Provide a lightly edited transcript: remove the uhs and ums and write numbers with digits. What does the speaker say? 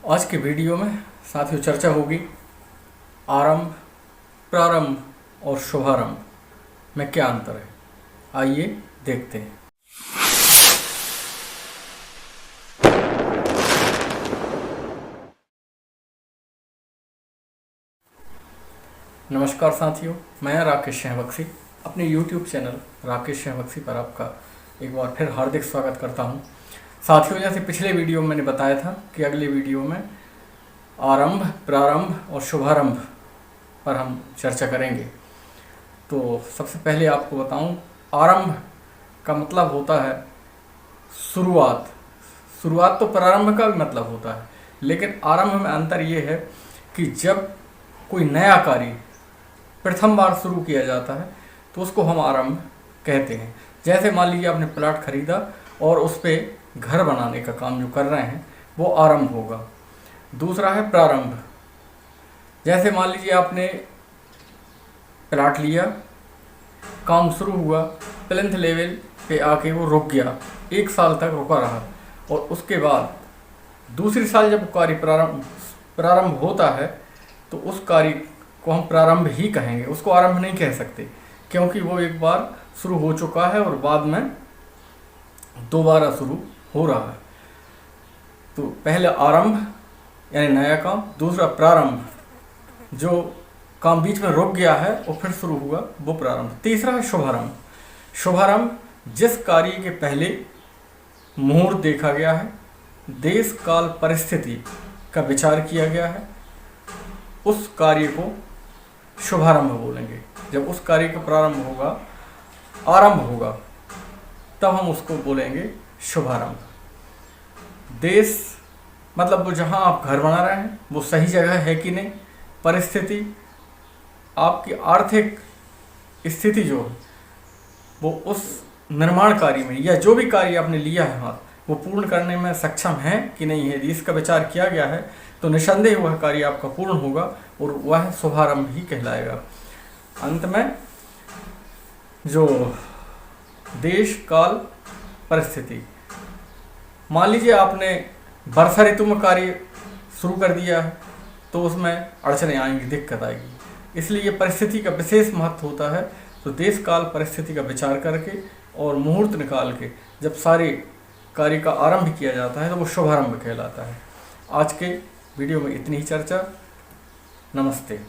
आज के वीडियो में साथियों चर्चा होगी आरंभ, प्रारंभ और शुभारंभ में क्या अंतर है। आइए देखते हैं। नमस्कार साथियों, मैं राकेश बख्शी अपने YouTube चैनल राकेश बख्शी पर आपका एक बार फिर हार्दिक स्वागत करता हूं। साथियों, जैसे पिछले वीडियो में मैंने बताया था कि अगले वीडियो में आरंभ, प्रारंभ और शुभारंभ पर हम चर्चा करेंगे। तो सबसे पहले आपको बताऊं, आरंभ का मतलब होता है शुरुआत। शुरुआत तो प्रारंभ का भी मतलब होता है, लेकिन आरंभ में अंतर ये है कि जब कोई नया कार्य प्रथम बार शुरू किया जाता है तो उसको हम आरंभ कहते हैं। जैसे मान लीजिए आपने प्लाट खरीदा और उस पर घर बनाने का काम जो कर रहे हैं वो आरंभ होगा। दूसरा है प्रारंभ। जैसे मान लीजिए आपने प्लाट लिया, काम शुरू हुआ, प्लिंथ लेवल पे आके वो रुक गया, 1 साल तक रुका रहा और उसके बाद दूसरी साल जब कार्य प्रारंभ होता है तो उस कार्य को हम प्रारंभ ही कहेंगे, उसको आरंभ नहीं कह सकते, क्योंकि वो एक बार शुरू हो चुका है और बाद में दोबारा शुरू हो रहा है। तो पहले आरंभ यानी नया काम, दूसरा प्रारंभ जो काम बीच में रुक गया है और फिर शुरू हुआ वो प्रारंभ। तीसरा है शुभारंभ। शुभारंभ जिस कार्य के पहले मुहूर्त देखा गया है, देश काल परिस्थिति का विचार किया गया है, उस कार्य को शुभारंभ बोलेंगे। जब उस कार्य का प्रारंभ होगा, आरंभ होगा, तब हम उसको बोलेंगे शुभारंभ। देश मतलब वो जहाँ आप घर बना रहे हैं वो सही जगह है कि नहीं, परिस्थिति, आपकी आर्थिक स्थिति जो है वो उस निर्माण कार्य में या जो भी कार्य आपने लिया है हाथ वो पूर्ण करने में सक्षम है कि नहीं है। यदि इसका विचार किया गया है तो निसंदेह वह कार्य आपका पूर्ण होगा और वह शुभारंभ ही कहलाएगा। अंत में जो देश काल परिस्थिति, मान लीजिए आपने वर्षा ऋतु में कार्य शुरू कर दिया है तो उसमें अड़चनें आएंगी, दिक्कत आएगी, इसलिए ये परिस्थिति का विशेष महत्व होता है। तो देश काल परिस्थिति का विचार करके और मुहूर्त निकाल के जब सारे कार्य का आरंभ किया जाता है तो वो शुभारंभ कहलाता है। आज के वीडियो में इतनी ही चर्चा। नमस्ते।